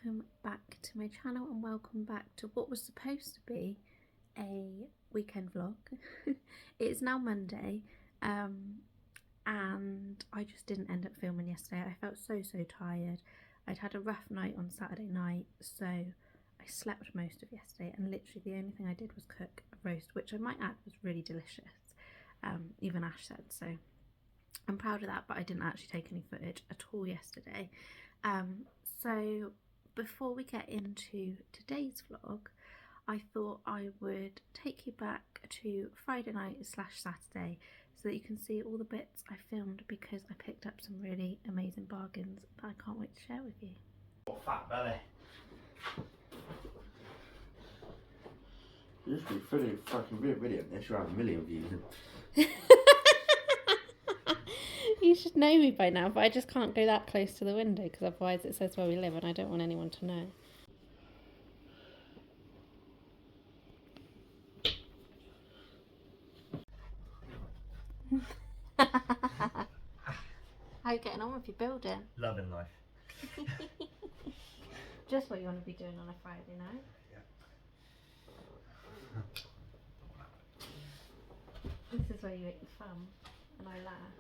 welcome back to my channel and welcome back to what was supposed to be a weekend vlog. It is now Monday and I just didn't end up filming yesterday. I felt so tired. I'd had a rough night on Saturday night, so I slept most of yesterday, and literally the only thing I did was cook a roast, which I might add was really delicious. Even Ash said so. I'm proud of that, but I didn't actually take any footage at all yesterday. So before we get into today's vlog, I thought I would take you back to Friday night / Saturday so that you can see all the bits I filmed, because I picked up some really amazing bargains that I can't wait to share with you. What fat belly. You just be pretty fucking brilliant unless you have a million views. You should know me by now, but I just can't go that close to the window because otherwise it says where we live and I don't want anyone to know. How are you getting on with your building? Loving life. Just what you want to be doing on a Friday night. Yeah. This is where you eat the fun and I laugh.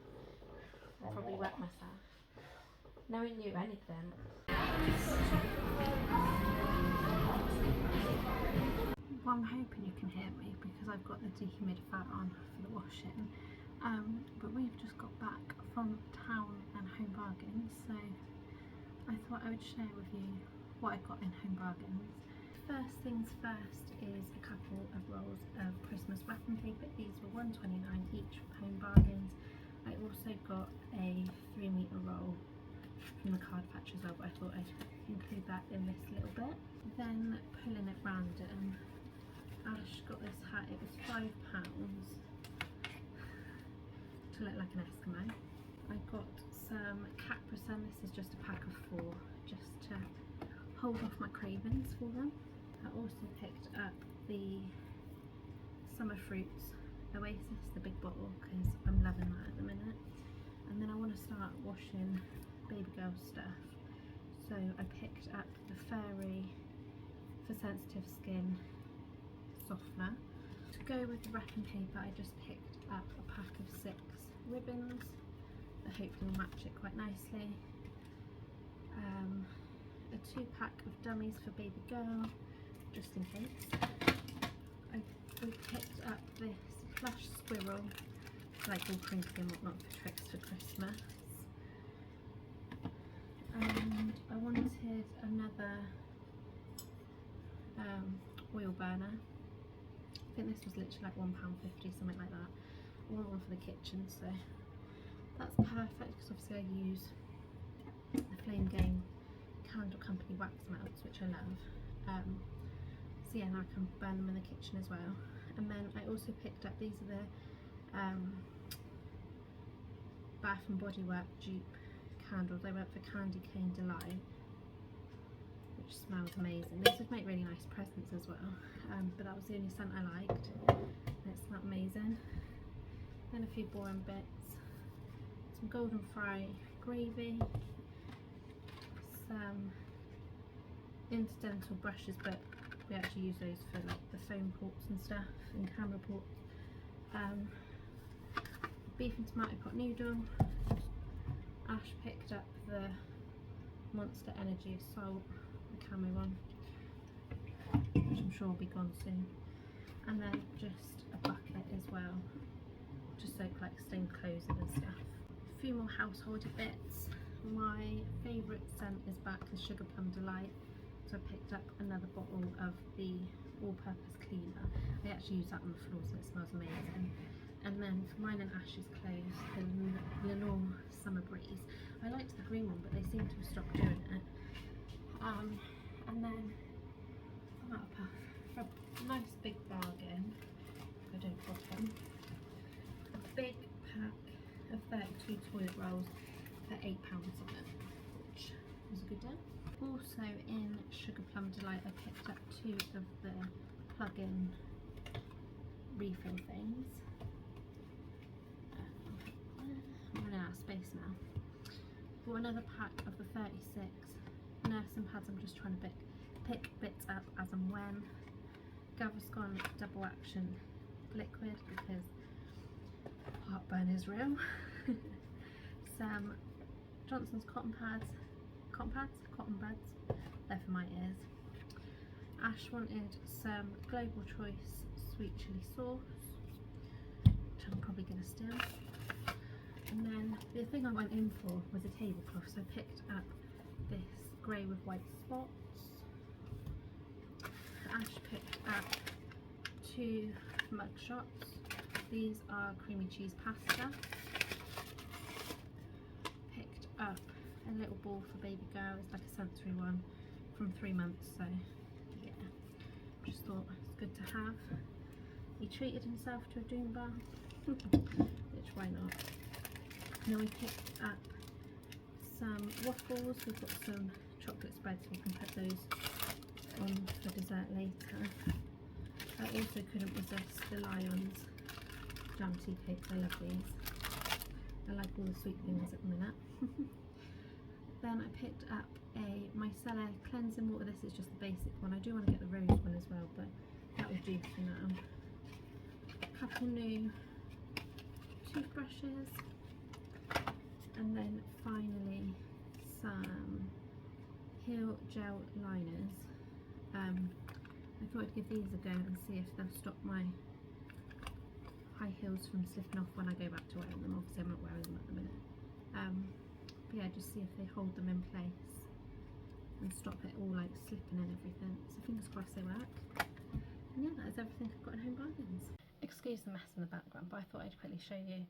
I probably wet myself. Knowing you anything. Well, I'm hoping you can hear me because I've got the dehumidifier on for the washing. But we've just got back from town and Home Bargains, so I thought I would share with you what I got in Home Bargains. First things first is a couple of rolls of Christmas wrapping paper. These were £1.29 each from Home Bargains. I also got a 3-metre roll from the Card Patch as well, but I thought I'd include that in this little bit. Then pulling it random, Ash got this hat. It was £5 to look like an Eskimo. I got some Capri Sun. This is just a pack of 4, just to hold off my cravings for them. I also picked up the Summer Fruits Oasis, the big bottle, because I'm loving that at the minute. And then I want to start washing baby girl stuff, so I picked up the Fairy for sensitive skin softener. To go with the wrapping paper, I just picked up a pack of 6 ribbons that hopefully will match it quite nicely. A 2-pack of dummies for baby girl, just in case. We picked up this plush squirrel, like all crinkly and whatnot, for tricks for Christmas. And I wanted another oil burner. I think this was literally like £1.50, something like that. I want one for the kitchen, so that's perfect because obviously I use the Flame Game Candle Company wax melts, which I love. So yeah, now I can burn them in the kitchen as well. And then I also picked up, these are the Bath and Body Works dupe candles. I went for Candy Cane Delight, which smells amazing. These would make really nice presents as well, but that was the only scent I liked, and it smelled amazing. Then a few boring bits, some golden fry gravy, some incidental brushes, but we actually use those for like the phone ports and stuff and camera ports. Beef and tomato pot noodle. Ash picked up the Monster Energy Salt, the camo one, which I'm sure will be gone soon. And then just a bucket as well, to soak like stained clothes and stuff. A few more householdy bits. My favourite scent is back, the Sugar Plum Delight. So I picked up another bottle of the all-purpose cleaner. I actually use that on the floor, so it smells amazing. And then for mine and Ash's clothes, the Lenore Summer Breeze. I liked the green one, but they seem to have stopped doing it. And then I'm out of puff for a nice big bargain. I don't bottom. A big pack of 32 toilet rolls for £8 something, which was a good deal. Also in Sugar Plum Delight, I picked up 2 of the plug-in refill things. I'm running out of space now. Bought another pack of the 36 nursing pads I'm just trying to pick bits up as and when. Gaviscon double action liquid because heartburn is real. Some Johnson's cotton buds, they're for my ears. Ash wanted some Global Choice sweet chilli sauce, which I'm probably going to steal. And then the thing I went in for was a tablecloth, so I picked up this grey with white spots. Ash picked up 2 mug shots. These are creamy cheese pasta. Picked up a little ball for baby girl. It's like a sensory one from 3 months, so yeah, just thought it's good to have. He treated himself to a doom bar, which why not. And then we picked up some waffles. We've got some chocolate spreads, so we can put those on for dessert later. I also couldn't resist the Lion's jam tea cakes. I love these. I like all the sweet things at the minute. Then I picked up a micellar cleansing water. This is just the basic one. I do want to get the rose one as well, but that will do for now. A couple new toothbrushes, and then finally some heel gel liners. I thought I'd give these a go and see if they'll stop my high heels from slipping off when I go back to wearing them. Obviously I'm not wearing them at the minute. But yeah, just see if they hold them in place and stop it all like slipping and everything. So fingers crossed they work. And yeah, that is everything I've got in Home Bargains. Excuse the mess in the background, but I thought I'd quickly show you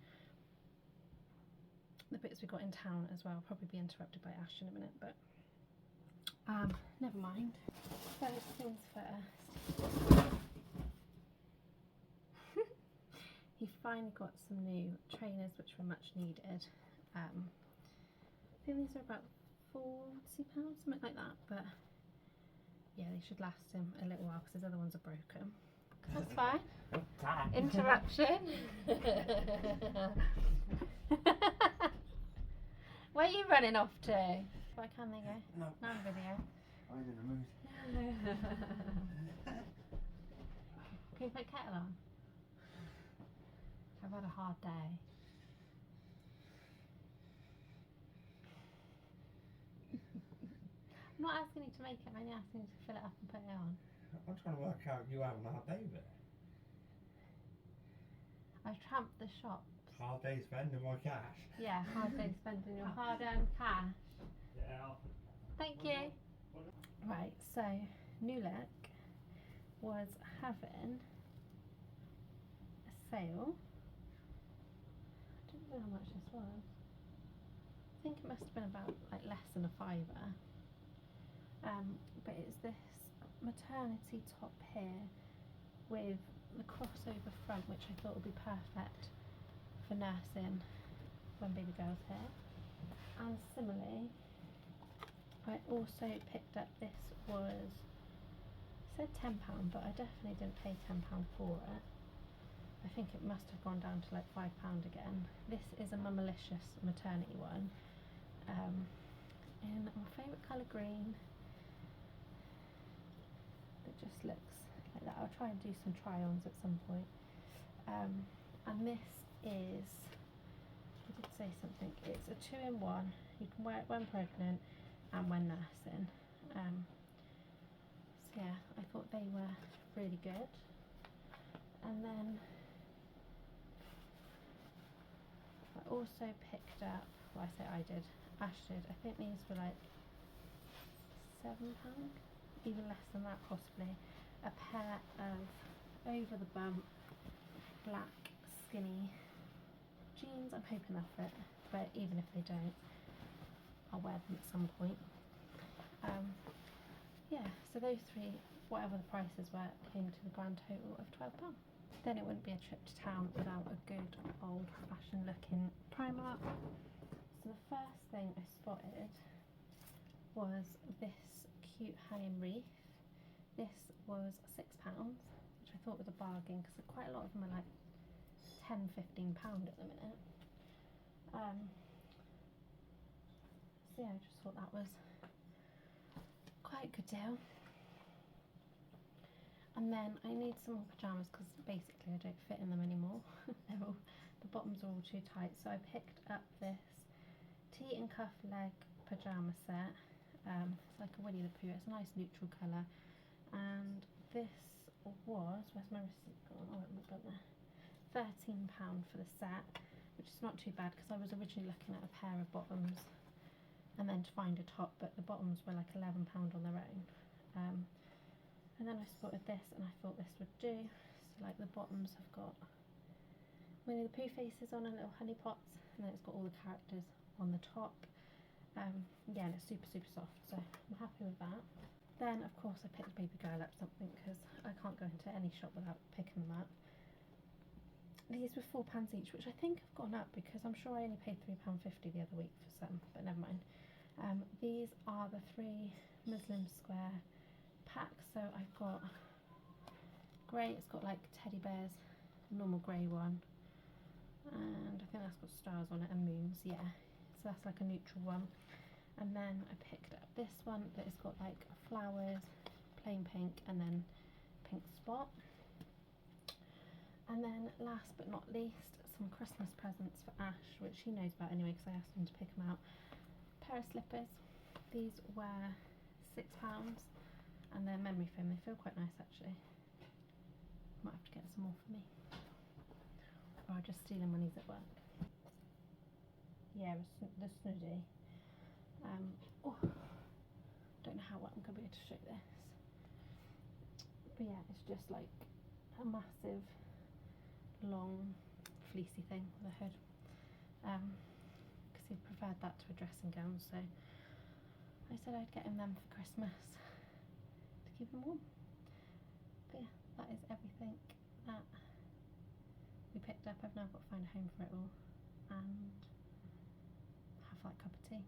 the bits we got in town as well. I'll probably be interrupted by Ash in a minute, but never mind. First things first. He finally got some new trainers which were much needed. I think these are about £40, something like that, but yeah, they should last him a little while because his other ones are broken. That's fine. Interruption. Where are you running off to? Why can they go? No. Not a video. I'm in the mood. Can you put kettle on? I've had a hard day. I'm not asking you to make it, I'm only asking you to fill it up and put it on. I'm trying to work out you having a hard day with it. I've tramped the shops. Hard day spending my cash. Yeah, hard day spending your hard-earned cash. Yeah. Thank you. Right, so New Look was having a sale. I don't know how much this was. I think it must have been about like less than a £5. But it's this maternity top here with the crossover front, which I thought would be perfect for nursing when baby girl's here. And similarly, I also picked up, this was, it said £10, but I definitely didn't pay £10 for it. I think it must have gone down to like £5 again. This is a Mummalicious maternity one, in my favourite colour green. It just looks like that. I'll try and do some try-ons at some point. And this is, I did say something, it's a 2-in-1. You can wear it when pregnant and when nursing. So yeah, I thought they were really good. And then I also picked up, well, I say I did, Ash did, I think these were like £7, even less than that possibly, a pair of over the bump black skinny jeans. I'm hoping they'll fit, but even if they don't, I'll wear them at some point. Yeah, so those three, whatever the prices were, came to the grand total of £12. Then it wouldn't be a trip to town without a good old fashioned looking Primark. So the first thing I spotted was this cute hanging wreath. This was £6, which I thought was a bargain because quite a lot of them are like £10–15 at the minute. So yeah, I just thought that was quite a good deal. And then I need some more pyjamas because basically I don't fit in them anymore. The bottoms are all too tight, so I picked up this tee and cuff leg pyjama set. It's like a Winnie the Pooh. It's a nice neutral colour, and this was, where's my receipt gone? Oh, it's got there. £13 for the set, which is not too bad because I was originally looking at a pair of bottoms and then to find a top, but the bottoms were like £11 on their own. And then I spotted this and I thought this would do. So like the bottoms have got Winnie the Pooh faces on and little honey pots, and then it's got all the characters on the top. Yeah, and it's super soft, so I'm happy with that. Then of course I picked the baby girl up something because I can't go into any shop without picking them up. These were £4 each, which I think have gone up because I'm sure I only paid £3.50 the other week for some, but never mind. These are the 3 Muslim square packs. So I've got grey, it's got like teddy bears, normal grey one, and I think that's got stars on it and moons, yeah. So that's like a neutral one. And then I picked up this one that has got like flowers, plain pink, and then pink spot. And then last but not least, some Christmas presents for Ash, which he knows about anyway because I asked him to pick them out. A pair of slippers. These were £6 and they're memory foam. They feel quite nice actually. Might have to get some more for me. Or I'll just steal him when he's at work. Yeah, the snuddy. Oh, don't know how well I'm going to be able to show this. But yeah, it's just like a massive long fleecy thing with a hood, because he preferred that to a dressing gown, so I said I'd get him them for Christmas to keep him warm. But yeah, that is everything that we picked up. I've now got to find a home for it all and have that cup of tea.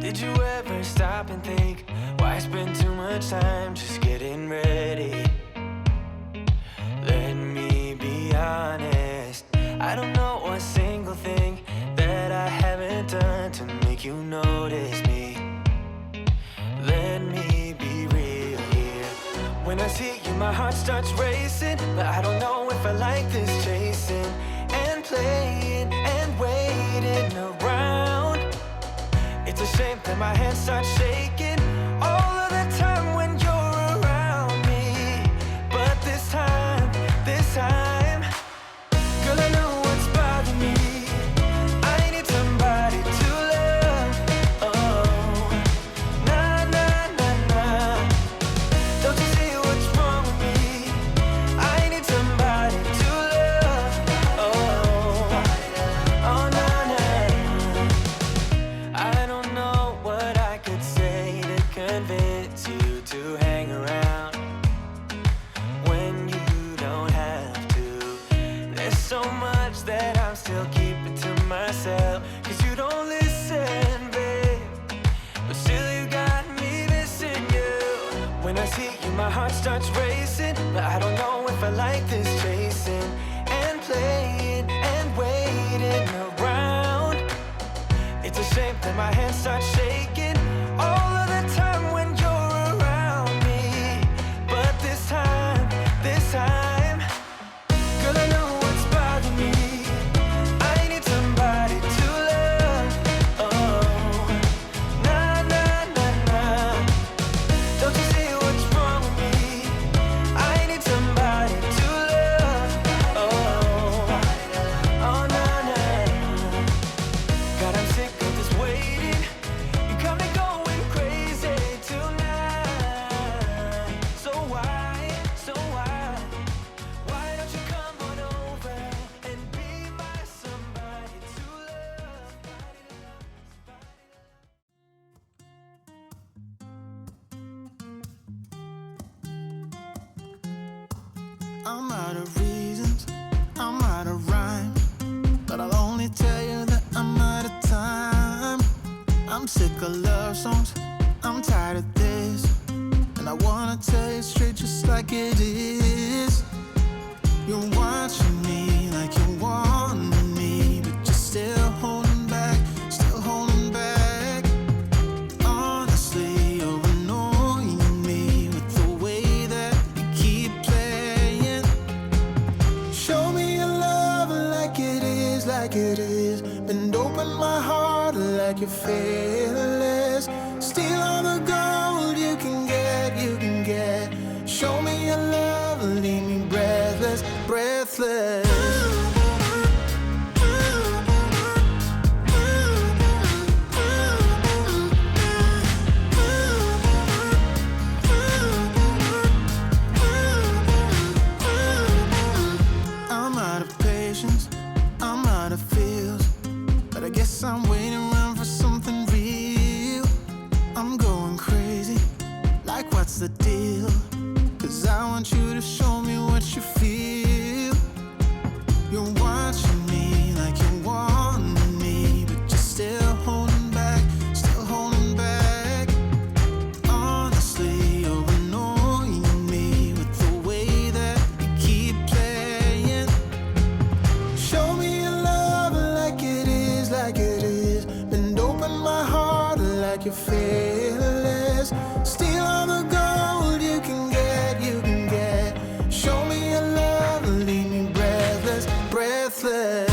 Did you ever stop and think, why spend too much time just getting ready? Let me be honest, I don't know a single thing that I haven't done to make you notice me. Let me be real here. When I see you, my heart starts racing, but I don't know if I like this chasing and playing and waiting around. It's a shame that my hands start shaking all of the time when you're around me. But this time, girl, I know what's bothering me. I need somebody to love. Oh, nah, nah, nah, nah. Don't you see what's wrong with me? I need somebody to love. Oh, oh, nah, nah. I don't know what I could say to convince you to hang around when you don't have to. There's so much that I'm still keeping to myself, 'cause you don't listen, babe. But still you got me missing you. When I see you, my heart starts racing, but I don't know if I like this chasing and playing and waiting around. It's a shame that my hands start shaking all of the time when you're around me. But this time, girl, I know what's bothering me. I need somebody to love. Oh, nah, nah, nah, nah. Don't you see what's wrong with me? I need somebody to love. Oh, oh, nah, nah. God, I'm sick of this waiting. You got me going crazy tonight. So why don't you come on over and be my somebody to love? I'm out of reasons, I'm out of rhyme, but I'll only tell you that I'm out of time. I'm sick of love songs, I'm tired of this, and I wanna tell you straight just like it is. You're watching me like you want me, but you're still holding back, still holding back. Honestly, you're annoying me with the way that you keep playing. Show me your love like it is, like it is. Bend open my heart like you're fearless. Steal all the gold you can get, you can get. Show me your love, leave me breathless, breathless. I'm out of patience, I'm out of feels, but I guess I'm waiting around for something real. I'm going crazy, like what's the deal? 'Cause I want you to show me what you feel. You're watching me like you want me, but you're still holding back, still holding back. Honestly, you're annoying me with the way that you keep playing. Show me your love like it is, like it is. Bend open my heart like you're fearless. Steal all the gold you can get, you can get. Show me your love, leave me breathless, breathless.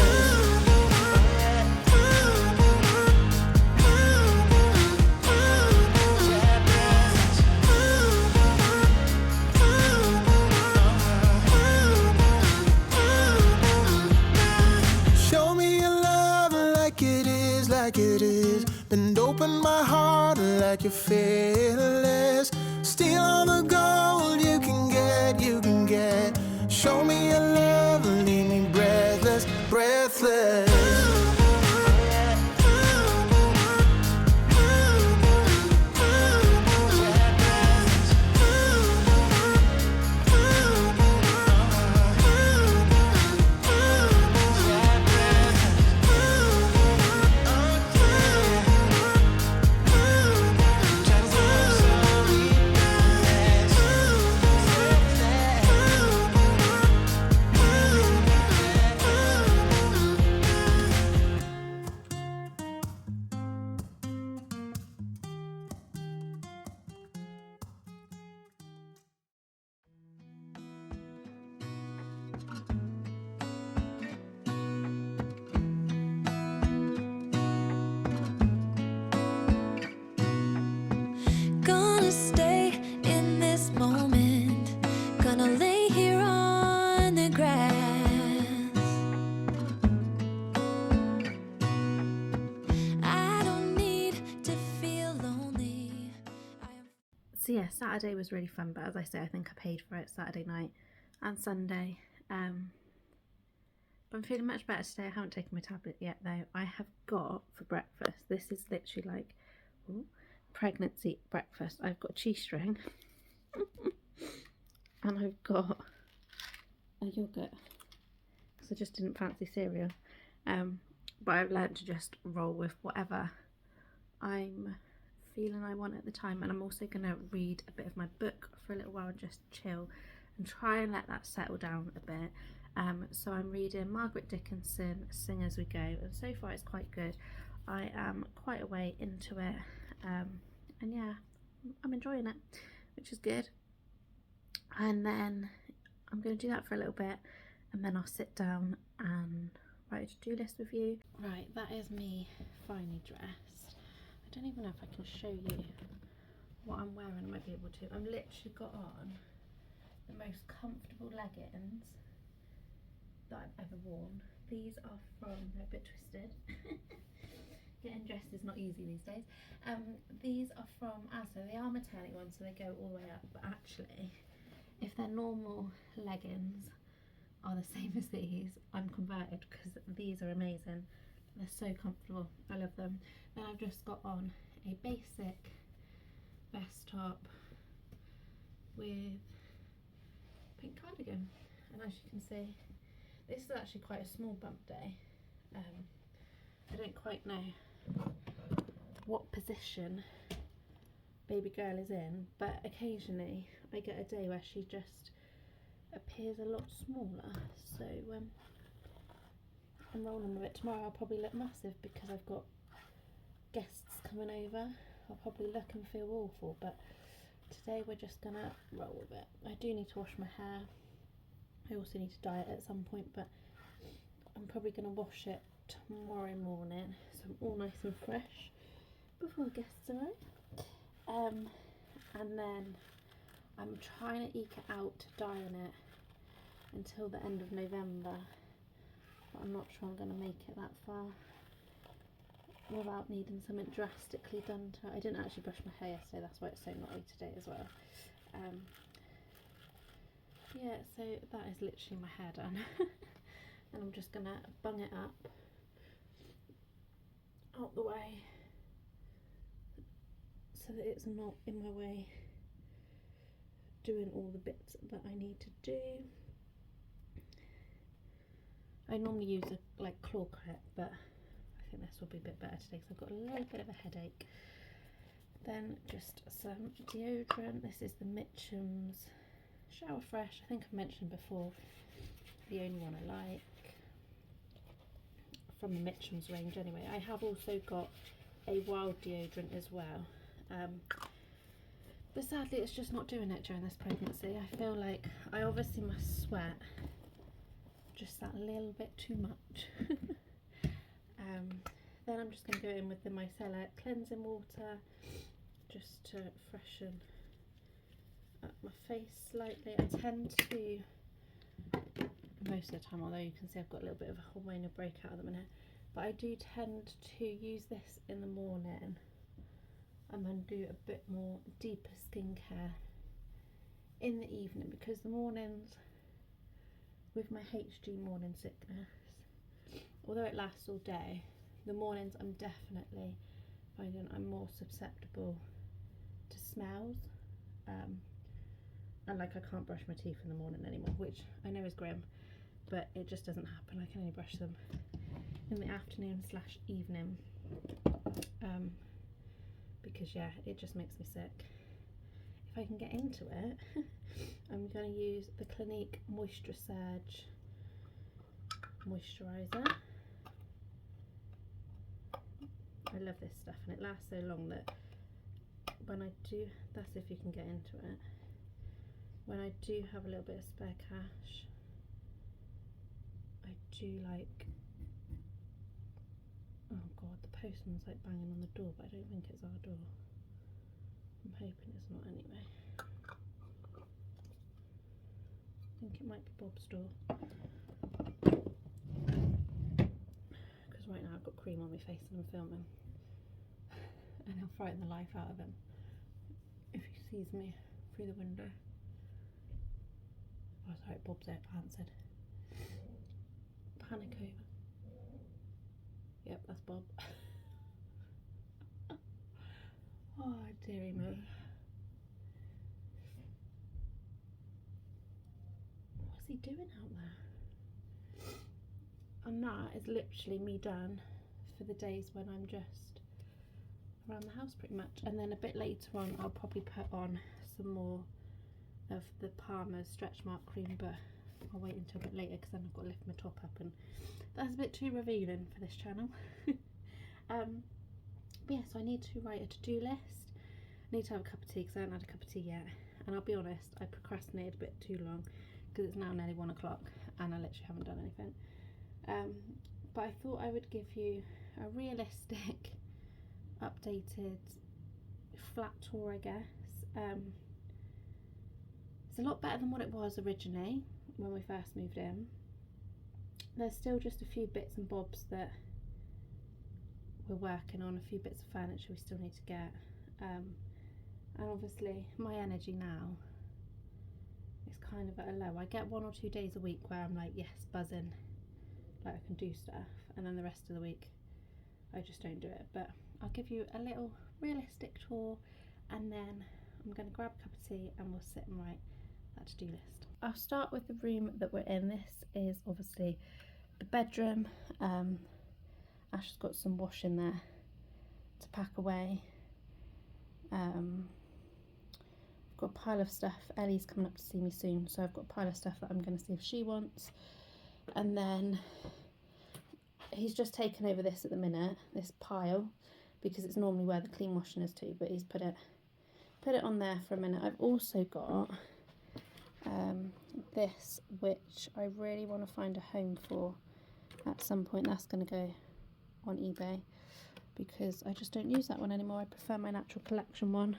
Show me your love like it is, like it is. Bend open my heart like you're fearless. Steal all the gold you can get, you can get. Show me your love, leave me breathless, breathless. Gonna stay in this moment. Gonna lay here on the grass. I don't need to feel lonely. So yeah, Saturday was really fun, but as I say, I think I paid for it Saturday night and Sunday. But I'm feeling much better today. I haven't taken my tablet yet though. I have got for breakfast, this is literally like pregnancy breakfast. I've got a cheese string and I've got a yoghurt because I just didn't fancy cereal. But I've learned to just roll with whatever I'm feeling I want at the time, and I'm also going to read a bit of my book for a little while and just chill and try and let that settle down a bit. So I'm reading Margaret Dickinson, Sing As We Go, and so far it's quite good. I am quite a way into it, and yeah, I'm enjoying it, which is good. And then I'm going to do that for a little bit, and then I'll sit down and write a to-do list with you. Right, that is me finally dressed. I don't even know if I can show you what I'm wearing. I might be able to. I've literally got on the most comfortable leggings that I've ever worn. These are from, they're a bit twisted. Getting dressed is not easy these days. These are from Asda. They are maternity ones, so they go all the way up, but actually if their normal leggings are the same as these, I'm converted, because these are amazing. They're so comfortable. I love them. Then I've just got on a basic vest top with pink cardigan, and as you can see, this is actually quite a small bump day. I don't quite know what position baby girl is in, but occasionally I get a day where she just appears a lot smaller. So I'm rolling with it. Tomorrow I'll probably look massive because I've got guests coming over. I'll probably look and feel awful, but today we're just gonna roll with it. I do need to wash my hair. I also need to dye it at some point, but I'm probably gonna wash it tomorrow morning so I'm all nice and fresh before guests arrive. And then I'm trying to eke it out to dyeing it until the end of November, but I'm not sure I'm going to make it that far without needing something drastically done to it. I didn't actually brush my hair yesterday, that's why it's so knotty today as well. Yeah, so that is literally my hair done. And I'm just going to bung it up out the way so that it's not in my way doing all the bits that I need to do. I normally use a claw clip, but I think this will be a bit better today because I've got a little bit of a headache. Then just some deodorant. This is the Mitchum's Shower Fresh. I think I've mentioned before, the only one I like from the Mitchum's range anyway. I have also got a wild deodorant as well, but sadly it's just not doing it during this pregnancy. I feel like I obviously must sweat just that little bit too much. Then I'm just going to go in with the micellar cleansing water just to freshen up my face slightly. I tend to, most of the time, although you can see I've got a little bit of a hormonal breakout at the minute, but I do tend to use this in the morning and then do a bit more deeper skincare in the evening, because the mornings with my HG morning sickness, although it lasts all day, the mornings I'm definitely finding I'm more susceptible to smells, and like I can't brush my teeth in the morning anymore, which I know is grim, but it just doesn't happen. I can only brush them in the afternoon / evening, because yeah, it just makes me sick. If I can get into it, I'm going to use the Clinique Moisture Surge moisturiser. I love this stuff and it lasts so long that when I do, that's if you can get into it, when I do have a little bit of spare cash, I do like, oh god, the postman's like banging on the door, but I don't think it's our door. I'm hoping it's not anyway. I think it might be Bob's door, because right now I've got cream on my face and I'm filming, and I'll frighten the life out of him if he sees me through the window. Oh sorry, Bob's answered. Panic over. Yep, that's Bob. Oh dearie me. What's he doing out there? And that is literally me done for the days when I'm just around the house pretty much. And then a bit later on I'll probably put on some more of the Palmer's Stretch Mark cream, but I'll wait until a bit later because then I've got to lift my top up and that's a bit too revealing for this channel. But yeah, so I need to write a to-do list. I need to have a cup of tea because I haven't had a cup of tea yet, and I'll be honest, I procrastinated a bit too long because it's now nearly 1 o'clock and I literally haven't done anything. But I thought I would give you a realistic updated flat tour, I guess. It's a lot better than what it was originally when we first moved in. There's still just a few bits and bobs that we're working on, a few bits of furniture we still need to get, and obviously my energy now is kind of at a low. I get 1 or 2 days a week where I'm like, yes, buzzing, like I can do stuff, and then the rest of the week I just don't do it. But I'll give you a little realistic tour, and then I'm going to grab a cup of tea and we'll sit and write that to-do list. I'll start with the room that we're in. This is obviously the bedroom. Ash has got some wash in there to pack away. I've got a pile of stuff. Ellie's coming up to see me soon, so I've got a pile of stuff that I'm going to see if she wants. And then he's just taken over this at the minute, this pile, because it's normally where the clean washing is too, but he's put it on there for a minute. I've also got this, which I really want to find a home for at some point. That's going to go on eBay because I just don't use that one anymore. I prefer my natural collection one.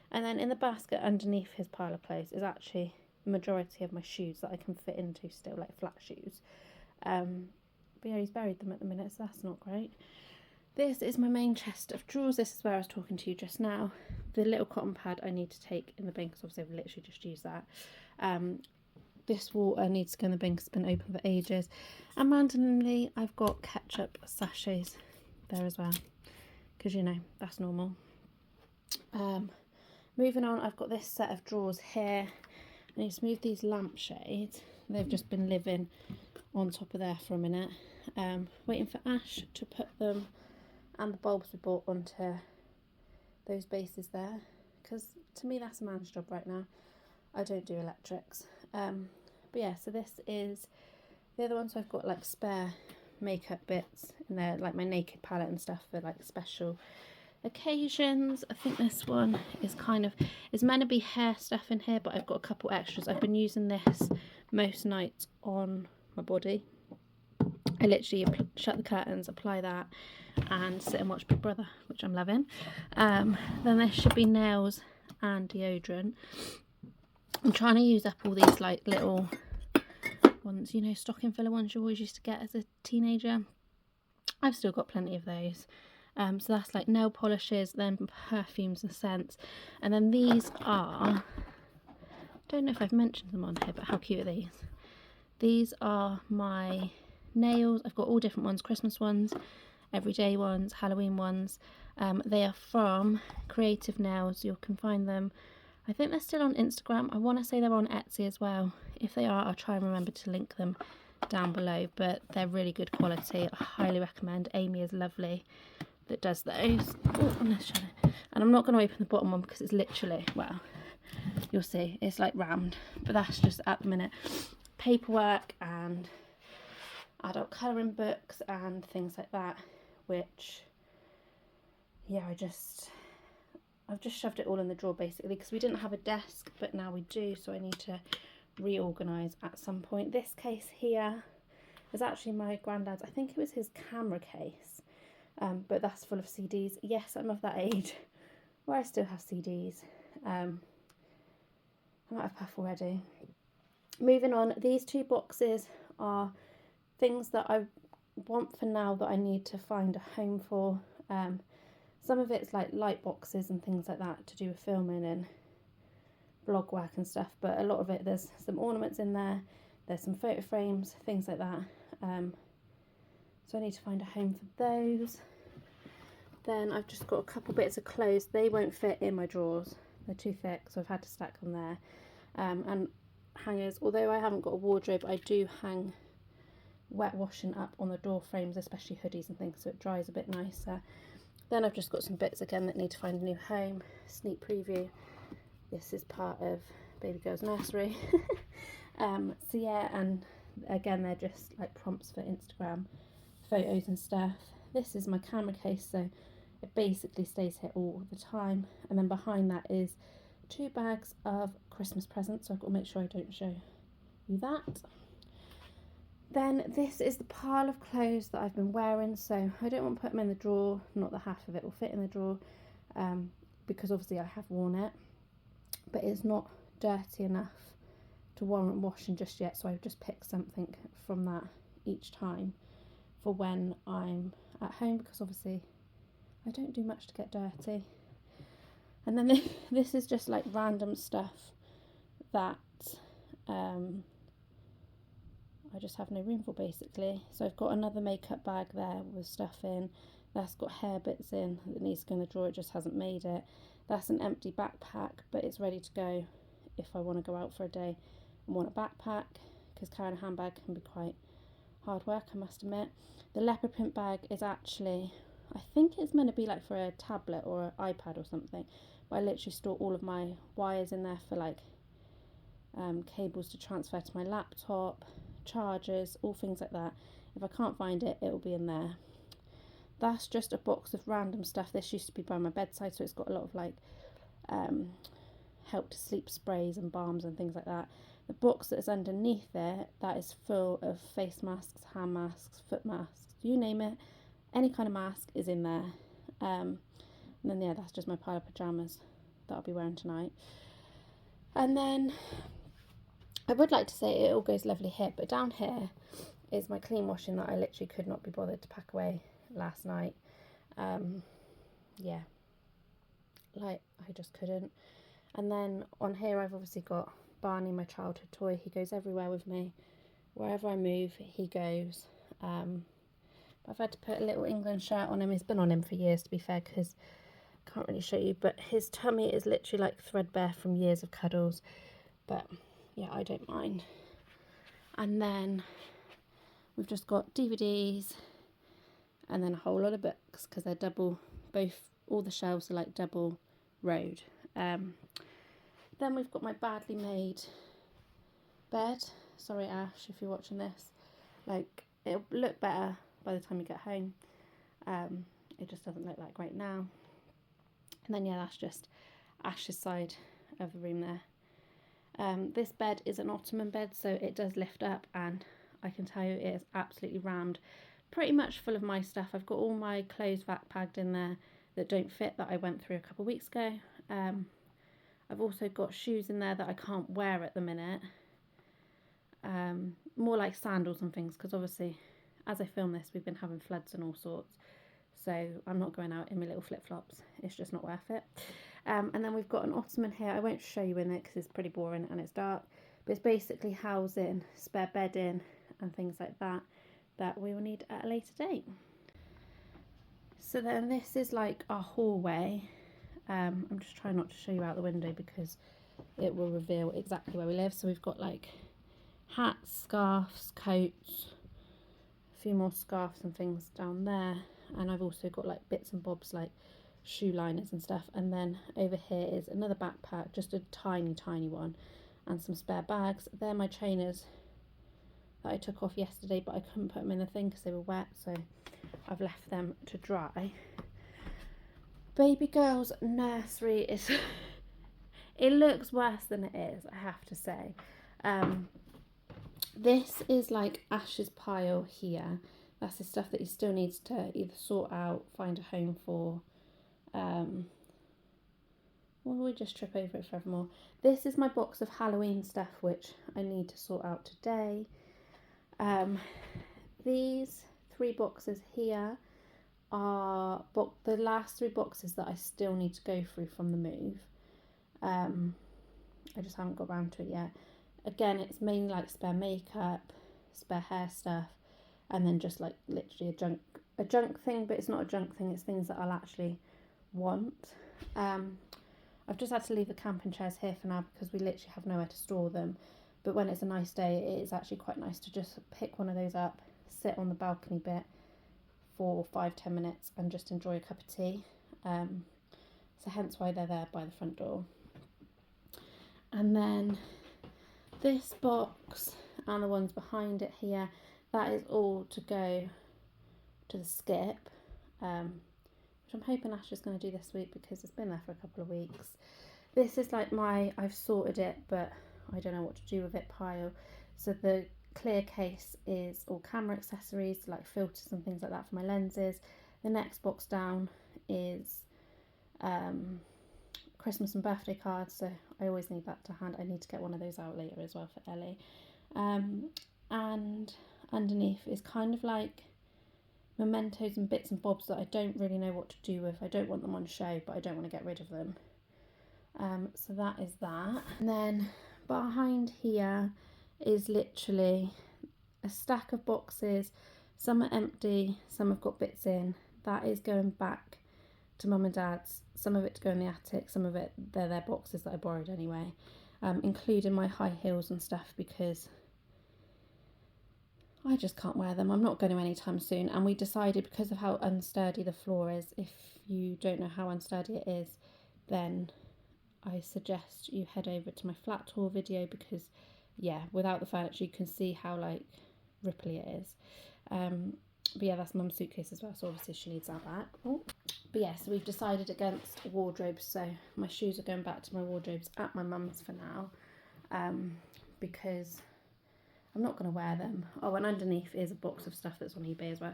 And then in the basket underneath his pile of clothes is actually the majority of my shoes that I can fit into still, like flat shoes. But yeah, he's buried them at the minute, so that's not great. This is my main chest of drawers. This is where I was talking to you just now. The little cotton pad I need to take in the bin because obviously I've literally just used that. This water needs to go in the bin because it's been open for ages. And randomly I've got ketchup sachets there as well because, you know, that's normal. Moving on, I've got this set of drawers here. I need to move these lampshades. They've just been living on top of there for a minute. Waiting for Ash to put them and the bulbs we bought onto those bases there, because to me that's a man's job right now. I don't do electrics. But yeah, so this is the other one. So I've got like spare makeup bits in there, like my naked palette and stuff for like special occasions. I think this one is it's meant to be hair stuff in here, but I've got a couple extras. I've been using this most nights on my body. I literally shut the curtains, apply that and sit and watch Big Brother, which I'm loving. Then there should be nails and deodorant. I'm trying to use up all these like little ones, you know, stocking filler ones you always used to get as a teenager. I've still got plenty of those. So that's like nail polishes, then perfumes and scents. And then these are, don't know if I've mentioned them on here, but how cute are these? These are my nails. I've got all different ones, Christmas ones, everyday ones, Halloween ones. They are from Creative Nails. You can find them, I think they're still on Instagram. I want to say they're on Etsy as well. If they are, I'll try and remember to link them down below, but they're really good quality. I highly recommend. Amy is lovely that does those. Oh, and I'm not going to open the bottom one because it's literally, well, you'll see, it's like rammed, but that's just at the minute. Paperwork and adult colouring books and things like that, which, yeah, I've just shoved it all in the drawer basically because we didn't have a desk, but now we do, so I need to reorganise at some point. This case here is actually my granddad's. I think it was his camera case, but that's full of CDs. Yes, I'm of that age where I still have CDs. I'm out of puff already. Moving on, these two boxes are things that I want for now that I need to find a home for. Some of it's like light boxes and things like that to do with filming and blog work and stuff, but a lot of it, there's some ornaments in there, there's some photo frames, things like that. So I need to find a home for those. Then I've just got a couple bits of clothes. They won't fit in my drawers, they're too thick, so I've had to stack them there. And hangers, although I haven't got a wardrobe, I do hang wet washing up on the door frames, especially hoodies and things, so it dries a bit nicer. Then I've just got some bits again that need to find a new home. Sneak preview, this is part of baby girl's nursery. So yeah, and again they're just like prompts for Instagram photos and stuff. This is my camera case, so it basically stays here all the time. And then behind that is 2 bags of Christmas presents, so I've got to make sure I don't show you that. Then this is the pile of clothes that I've been wearing, so I don't want to put them in the drawer, not that half of it will fit in the drawer, because obviously I have worn it, but it's not dirty enough to warrant washing just yet, so I've just picked something from that each time for when I'm at home, because obviously I don't do much to get dirty. And then this is just like random stuff that I just have no room for basically. So I've got another makeup bag there with stuff in. That's got hair bits in that needs to go in the drawer, it just hasn't made it. That's an empty backpack, but it's ready to go if I want to go out for a day and want a backpack, because carrying a handbag can be quite hard work, I must admit. The leopard print bag is actually, I think it's meant to be like for a tablet or an iPad or something, but I literally store all of my wires in there for like cables to transfer to my laptop, chargers, all things like that. If I can't find it, it will be in there. That's just a box of random stuff. This used to be by my bedside, so it's got a lot of like help to sleep sprays and balms and things like that. The box that is underneath it, that is full of face masks, hand masks, foot masks, you name it. Any kind of mask is in there. And then yeah, that's just my pile of pyjamas that I'll be wearing tonight. And then I would like to say it all goes lovely here, but down here is my clean washing that I literally could not be bothered to pack away last night. Yeah, like I just couldn't. And then on here I've obviously got Barney, my childhood toy. He goes everywhere with me. Wherever I move, he goes. I've had to put a little England shirt on him. He's been on him for years, to be fair, because I can't really show you, but his tummy is literally like threadbare from years of cuddles. But yeah, I don't mind. And then we've just got DVDs and then a whole lot of books, because they're double, all the shelves are like double rowed. Then we've got my badly made bed. Sorry Ash, if you're watching this. Like, it'll look better by the time you get home. It just doesn't look that great now. And then yeah, that's just Ash's side of the room there. This bed is an ottoman bed, so it does lift up, and I can tell you it is absolutely rammed, pretty much full of my stuff. I've got all my clothes backpacked in there that don't fit, that I went through a couple of weeks ago. I've also got shoes in there that I can't wear at the minute. More like sandals and things, because obviously as I film this we've been having floods and all sorts, so I'm not going out in my little flip-flops. It's just not worth it. And then we've got an ottoman here. I won't show you in it because it's pretty boring and it's dark, but it's basically housing, spare bedding and things like that that we will need at a later date. So then this is like our hallway. I'm just trying not to show you out the window because it will reveal exactly where we live. So we've got like hats, scarves, coats, a few more scarves and things down there, and I've also got like bits and bobs like shoe liners and stuff. And then over here is another backpack, just a tiny one, and some spare bags. They're my trainers that I took off yesterday, but I couldn't put them in the thing because they were wet, so I've left them to dry. Baby girl's nursery is it looks worse than it is, I have to say. This is like Ash's pile here. That's the stuff that he still needs to either sort out, find a home for, or we just trip over it forevermore. This is my box of Halloween stuff, which I need to sort out today. These 3 boxes here are the last 3 boxes that I still need to go through from the move. I just haven't got around to it yet. Again, it's mainly like spare makeup, spare hair stuff, and then just like literally a junk thing, but it's not a junk thing, it's things that I'll actually want. I've just had to leave the camping chairs here for now because we literally have nowhere to store them. But when it's a nice day, it is actually quite nice to just pick one of those up, sit on the balcony bit for 5-10 minutes and just enjoy a cup of tea. So hence why they're there by the front door. And then this box and the ones behind it here, that is all to go to the skip, which I'm hoping Ash is going to do this week because it's been there for a couple of weeks. This is like I've sorted it, but I don't know what to do with it pile. So the clear case is all camera accessories, like filters and things like that for my lenses. The next box down is Christmas and birthday cards, so I always need that to hand. I need to get one of those out later as well for Ellie. And underneath is kind of like mementos and bits and bobs that I don't really know what to do with. I don't want them on show, but I don't want to get rid of them. So that is that. And then behind here is literally a stack of boxes. Some are empty, some have got bits in. That is going back to Mum and Dad's. Some of it to go in the attic, some of it they're their boxes that I borrowed anyway, including my high heels and stuff because I just can't wear them. I'm not going to anytime soon, and we decided because of how unsturdy the floor is, if you don't know how unsturdy it is, then I suggest you head over to my flat tour video, because yeah, without the furniture you can see how like ripply it is. But yeah, that's mum's suitcase as well, so obviously she needs that back. Oh. But yeah, so we've decided against wardrobes, so my shoes are going back to my wardrobes at my mum's for now, because I'm not going to wear them. Oh, and underneath is a box of stuff that's on eBay as well,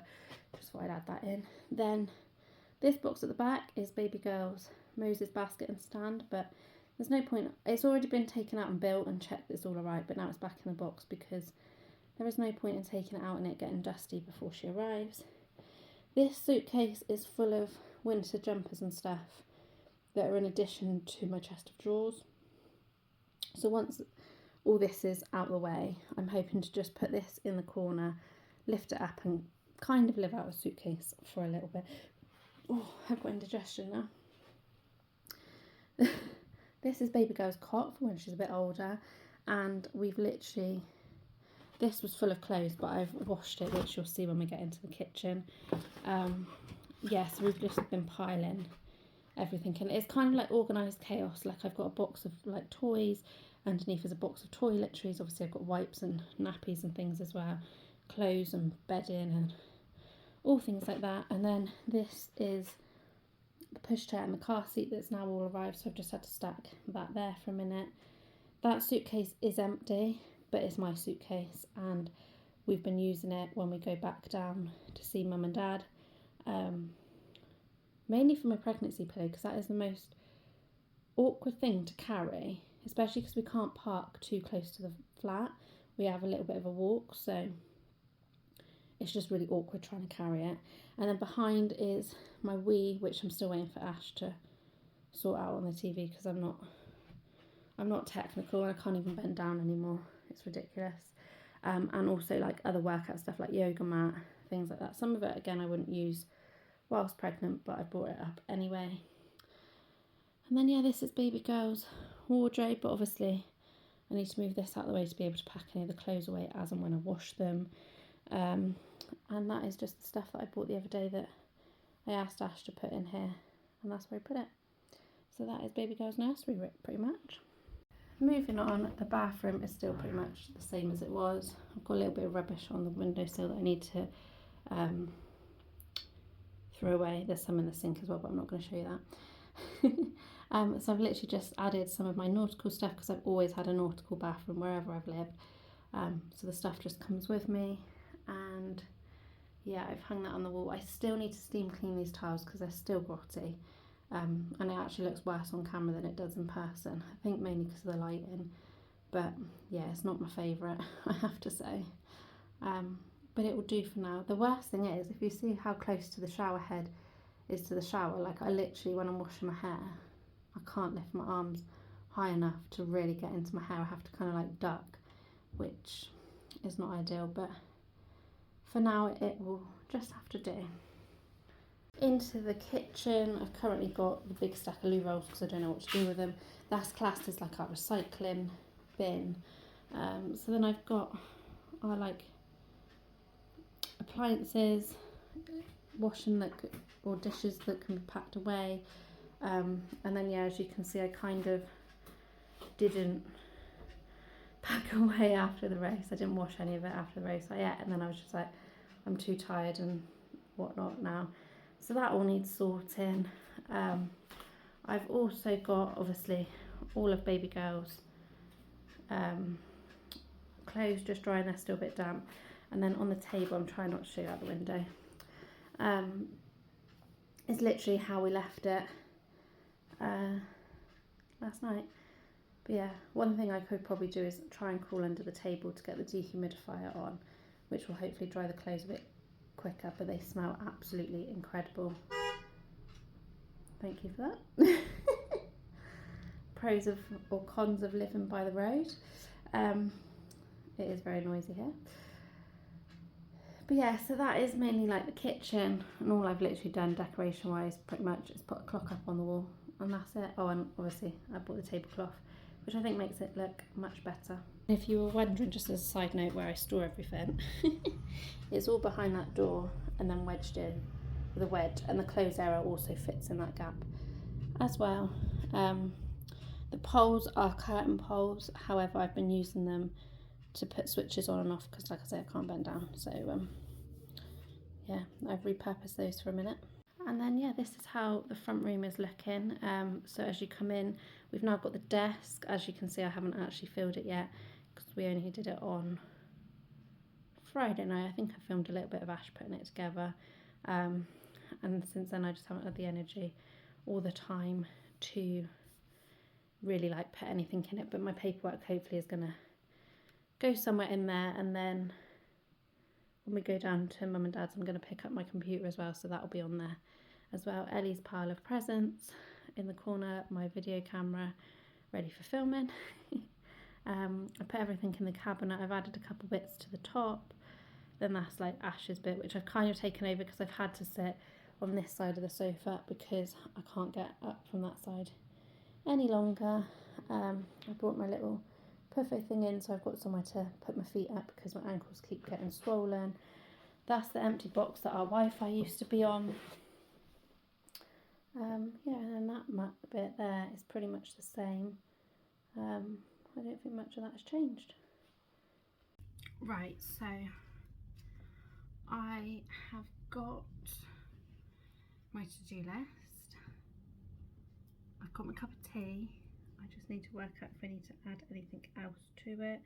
just thought I'd add that in. Then this box at the back is baby girl's Moses basket and stand, but there's no point, it's already been taken out and built and checked that it's all alright, but now it's back in the box because there is no point in taking it out and it getting dusty before she arrives. This suitcase is full of winter jumpers and stuff that are in addition to my chest of drawers. So once all this is out of the way, I'm hoping to just put this in the corner, lift it up and kind of live out a suitcase for a little bit. Oh, I've got indigestion now. This is baby girl's cot for when she's a bit older, and we've literally, this was full of clothes but I've washed it, which you'll see when we get into the kitchen. Yeah, so we've just been piling everything in. It's kind of like organised chaos. Like I've got a box of like toys, underneath is a box of toiletries, obviously I've got wipes and nappies and things as well, clothes and bedding and all things like that. And then this is the pushchair and the car seat that's now all arrived, so I've just had to stack that there for a minute. That suitcase is empty, but it's my suitcase and we've been using it when we go back down to see mum and dad, mainly for my pregnancy pillow, because that is the most awkward thing to carry, especially because we can't park too close to the flat. We have a little bit of a walk, so it's just really awkward trying to carry it. And then behind is my Wii, which I'm still waiting for Ash to sort out on the TV, because I'm not technical and I can't even bend down anymore. It's ridiculous. And also like other workout stuff like yoga mat, things like that. Some of it again I wouldn't use whilst pregnant, but I brought it up anyway. And then yeah, this is baby girl's wardrobe, but obviously I need to move this out of the way to be able to pack any of the clothes away as and when I wash them. And that is just the stuff that I bought the other day that I asked Ash to put in here, and that's where I put it. So that is baby girl's nursery pretty much. Moving on, the bathroom is still pretty much the same as it was. I've got a little bit of rubbish on the windowsill that I need to throw away. There's some in the sink as well, but I'm not going to show you that. So I've literally just added some of my nautical stuff, because I've always had a nautical bathroom wherever I've lived. So the stuff just comes with me, and yeah, I've hung that on the wall. I still need to steam clean these tiles because they're still grotty. And it actually looks worse on camera than it does in person. I think mainly because of the lighting, but yeah, it's not my favourite, I have to say. But it will do for now. The worst thing is, if you see how close to the shower head is to the shower, like I literally, when I'm washing my hair, I can't lift my arms high enough to really get into my hair. I have to kind of like duck, which is not ideal, but for now it will just have to do. Into the kitchen, I've currently got the big stack of loo rolls because I don't know what to do with them. That's classed as like our recycling bin. So then I've got our like appliances, washing that or dishes that can be packed away. And then yeah, as you can see, I kind of didn't pack away after the race. I didn't wash any of it after the race. Yeah, and then I was just like, I'm too tired and whatnot now. So that all needs sorting. I've also got obviously all of baby girl's clothes just drying. They're still a bit damp. And then on the table, I'm trying not to show you out the window, it's literally how we left it last night. But yeah, one thing I could probably do is try and crawl under the table to get the dehumidifier on, which will hopefully dry the clothes a bit quicker, but they smell absolutely incredible. Thank you for that. Pros of or cons of living by the road. It is very noisy here. But yeah, so that is mainly like the kitchen, and all I've literally done decoration wise pretty much is put a clock up on the wall, and that's it. Oh, and obviously I bought the tablecloth, which I think makes it look much better. If you were wondering, just as a side note, where I store everything, it's all behind that door and then wedged in with a wedge, and the clothes area also fits in that gap as well. The poles are curtain poles, however I've been using them to put switches on and off because, like I say, I can't bend down. So yeah, I've repurposed those for a minute. And then yeah, this is how the front room is looking. So as you come in, we've now got the desk. As you can see, I haven't actually filled it yet because we only did it on Friday night. I think I filmed a little bit of Ash putting it together. And since then I just haven't had the energy or the time to really like put anything in it. But my paperwork hopefully is going to go somewhere in there, and then when we go down to Mum and Dad's I'm going to pick up my computer as well, so that'll be on there as well. Ellie's pile of presents in the corner, my video camera ready for filming. I put everything in the cabinet. I've added a couple bits to the top. Then that's like Ash's bit, which I've kind of taken over because I've had to sit on this side of the sofa because I can't get up from that side any longer. I brought my little puffo thing in, so I've got somewhere to put my feet up because my ankles keep getting swollen. That's the empty box that our Wi-Fi used to be on. Yeah, and then that mat bit there is pretty much the same. I don't think much of that has changed. Right, so I have got my to-do list. I've got my cup of tea. I just need to work out if I need to add anything else to it.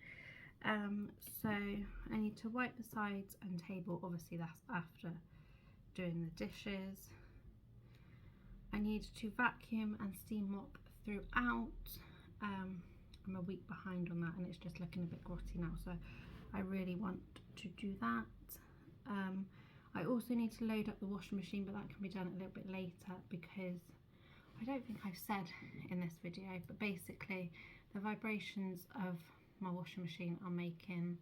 So I need to wipe the sides and table. Obviously that's after doing the dishes. I need to vacuum and steam mop throughout. I'm a week behind on that and it's just looking a bit grotty now, so I really want to do that. I also need to load up the washing machine, but that can be done a little bit later because I don't think I've said in this video, but basically the vibrations of my washing machine are making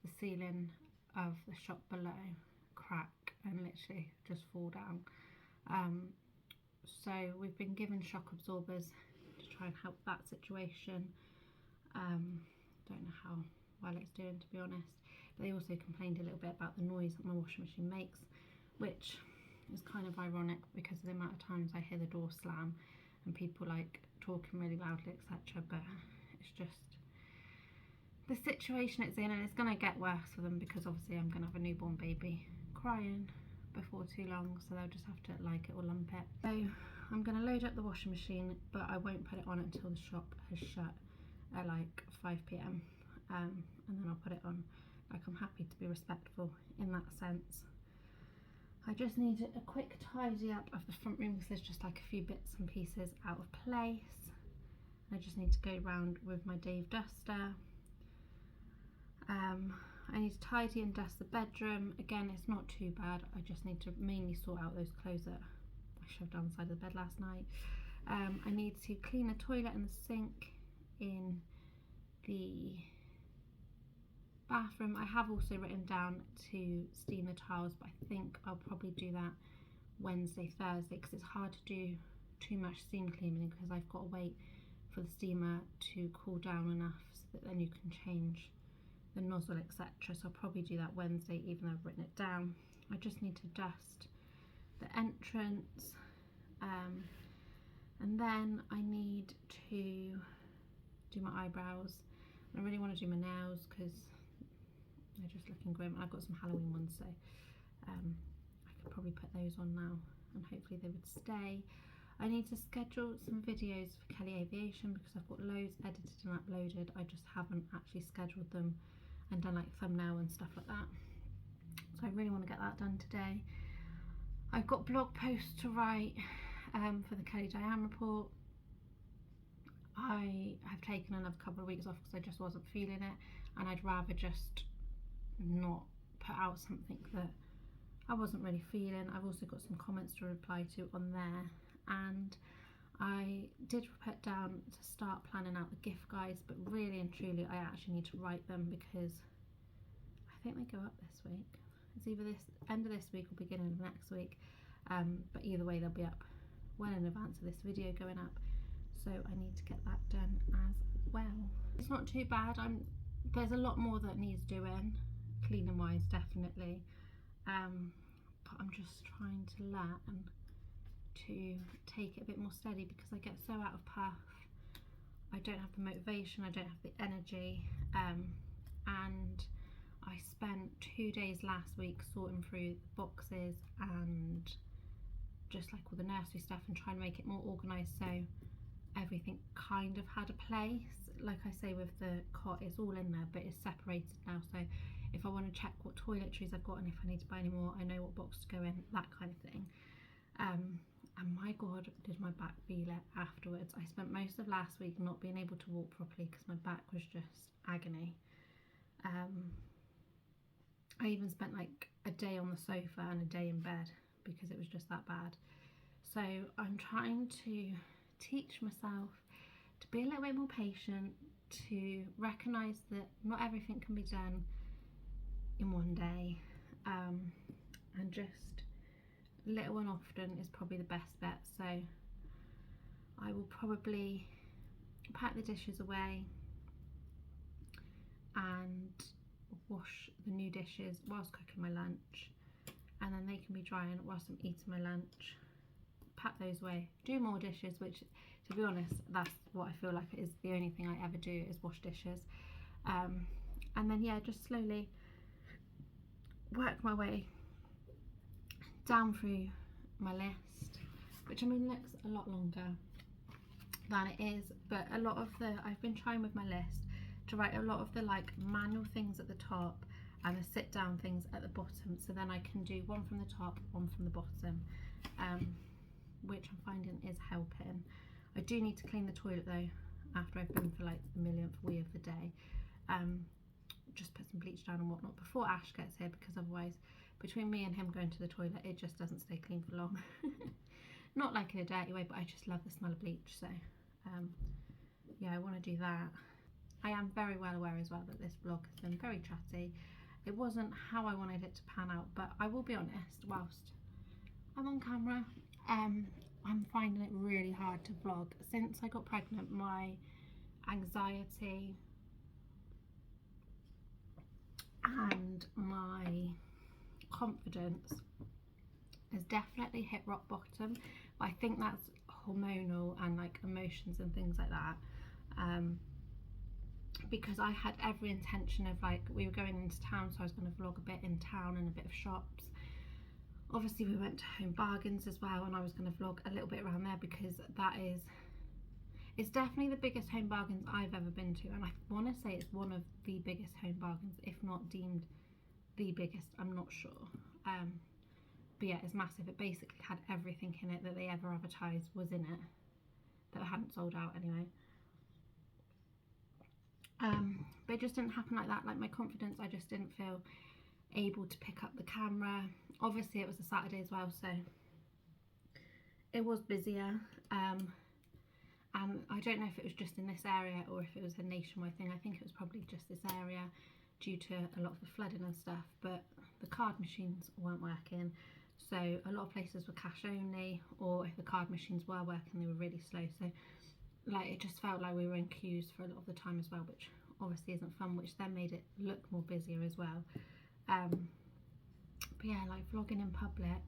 the ceiling of the shop below crack and literally just fall down. So we've been given shock absorbers to try and help that situation. Don't know how well it's doing, to be honest. But they also complained a little bit about the noise that my washing machine makes, which is kind of ironic because of the amount of times I hear the door slam and people like talking really loudly, etc. But it's just the situation it's in, and it's going to get worse for them because obviously I'm going to have a newborn baby crying before too long, so they'll just have to like it or lump it. So I'm going to load up the washing machine, but I won't put it on until the shop has shut at like 5 p.m. And then I'll put it on. Like, I'm happy to be respectful in that sense. I just need a quick tidy up of the front room because there's just like a few bits and pieces out of place. I just need to go round with my Dave duster. I need to tidy and dust the bedroom. Again, it's not too bad. I just need to mainly sort out those clothes that I shoved down the side of the bed last night. I need to clean the toilet and the sink in the bathroom. I have also written down to steam the tiles, but I think I'll probably do that Wednesday, Thursday, because it's hard to do too much steam cleaning because I've got to wait for the steamer to cool down enough so that then you can change the nozzle, etc. So I'll probably do that Wednesday, even though I've written it down. I just need to dust the entrance, and then I need to do my eyebrows. I really want to do my nails because they're just looking grim, and I've got some Halloween ones, so I could probably put those on now and hopefully they would stay. I need to schedule some videos for Kelly Aviation because I've got loads edited and uploaded. I just haven't actually scheduled them and done like thumbnail and stuff like that, so I really want to get that done today. I've got blog posts to write for the KellyDiane report. I have taken another couple of weeks off because I just wasn't feeling it, and I'd rather just not put out something that I wasn't really feeling. I've also got some comments to reply to on there, and I did put down to start planning out the gift guides, but really and truly I actually need to write them because I think they go up this week. It's either this end of this week or beginning of next week, but either way they'll be up well in advance of this video going up, so I need to get that done as well. It's not too bad. There's a lot more that needs doing, cleaning wise, definitely, but I'm just trying to learn to take it a bit more steady because I get so out of puff. I don't have the motivation, I don't have the energy, and I spent 2 days last week sorting through the boxes and just like all the nursery stuff and trying to make it more organised so everything kind of had a place. Like I say, with the cot, it's all in there but it's separated now, so if I want to check what toiletries I've got and if I need to buy any more, I know what box to go in, that kind of thing. And my god, did my back feel it afterwards. I spent most of last week not being able to walk properly because my back was just agony. I even spent like a day on the sofa and a day in bed because it was just that bad. So I'm trying to teach myself to be a little bit more patient, to recognise that not everything can be done in one day, and just little and often is probably the best bet. So I will probably pack the dishes away and wash the new dishes whilst cooking my lunch, and then they can be drying whilst I'm eating my lunch. Pack those away, do more dishes, which to be honest that's what I feel like is the only thing I ever do is wash dishes, and then yeah, just slowly work my way down through my list, which I mean looks a lot longer than it is, but a lot of the, I've been trying with my list to write a lot of the like manual things at the top and the sit down things at the bottom, so then I can do one from the top, one from the bottom, which I'm finding is helping. I do need to clean the toilet though after I've been for like the millionth wee of the day. Just put some bleach down and whatnot before Ash gets here, because otherwise between me and him going to the toilet it just doesn't stay clean for long. Not like in a dirty way, but I just love the smell of bleach, so yeah, I want to do that. I am very well aware as well that this vlog has been very chatty. It wasn't how I wanted it to pan out, but I will be honest, whilst I'm on camera, I'm finding it really hard to vlog. Since I got pregnant, my anxiety and my confidence has definitely hit rock bottom, but I think that's hormonal and like emotions and things like that, because I had every intention of, like, we were going into town, so I was going to vlog a bit in town and a bit of shops. Obviously we went to Home Bargains as well, and I was going to vlog a little bit around there because that is, it's definitely the biggest Home Bargains I've ever been to, and I want to say it's one of the biggest Home Bargains, if not deemed the biggest, I'm not sure. But yeah, it's massive. It basically had everything in it that they ever advertised was in it, that hadn't sold out anyway. But it just didn't happen like that. Like, my confidence, I just didn't feel able to pick up the camera. Obviously it was a Saturday as well, so it was busier, and I don't know if it was just in this area or if it was a nationwide thing. I think it was probably just this area due to a lot of the flooding and stuff, but the card machines weren't working, so a lot of places were cash only, or if the card machines were working they were really slow, so like it just felt like we were in queues for a lot of the time as well, which obviously isn't fun, which then made it look more busier as well. But yeah, like vlogging in public,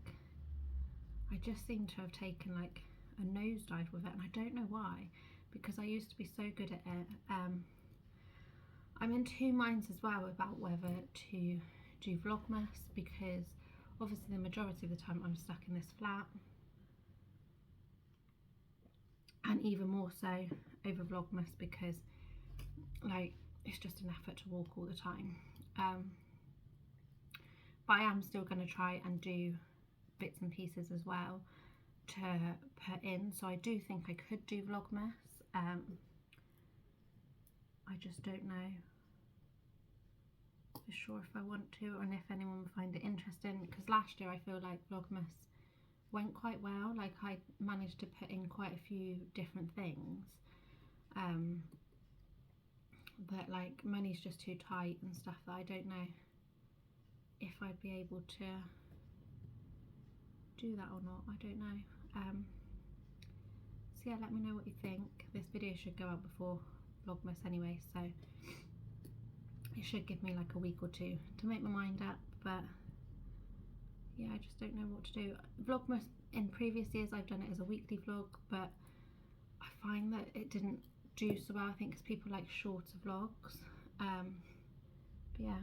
I just seem to have taken like a nosedive with it, and I don't know why, because I used to be so good at it. I'm in two minds as well about whether to do Vlogmas, because obviously the majority of the time I'm stuck in this flat, and even more so over Vlogmas because like it's just an effort to walk all the time. But I am still going to try and do bits and pieces as well to put in, so I do think I could do Vlogmas. I just don't know for sure if I want to, and if anyone would find it interesting, because last year I feel like Vlogmas went quite well. Like I managed to put in quite a few different things, but like money's just too tight and stuff that I don't know if I'd be able to do that or not. I don't know. So yeah, let me know what you think. This video should go out before Vlogmas anyway, so it should give me like a week or two to make my mind up, but yeah, I just don't know what to do. Vlogmas in previous years I've done it as a weekly vlog, but I find that it didn't do so well, I think because people like shorter vlogs. But yeah,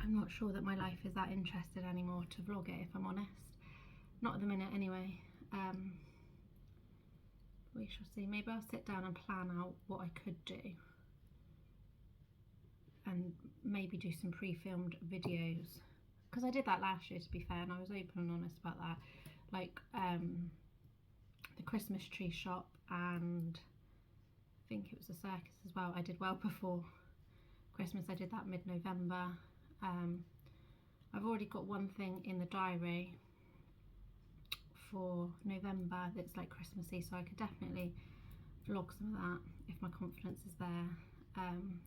I'm not sure that my life is that interested anymore to vlog it, if I'm honest. Not at the minute anyway. We shall see. Maybe I'll sit down and plan out what I could do, and maybe do some pre-filmed videos, because I did that last year, to be fair, and I was open and honest about that. Like the Christmas tree shop, and I think it was the circus as well. I did well before Christmas. I did that mid-November. I've already got one thing in the diary for November that's like Christmassy, so I could definitely vlog some of that if my confidence is there. And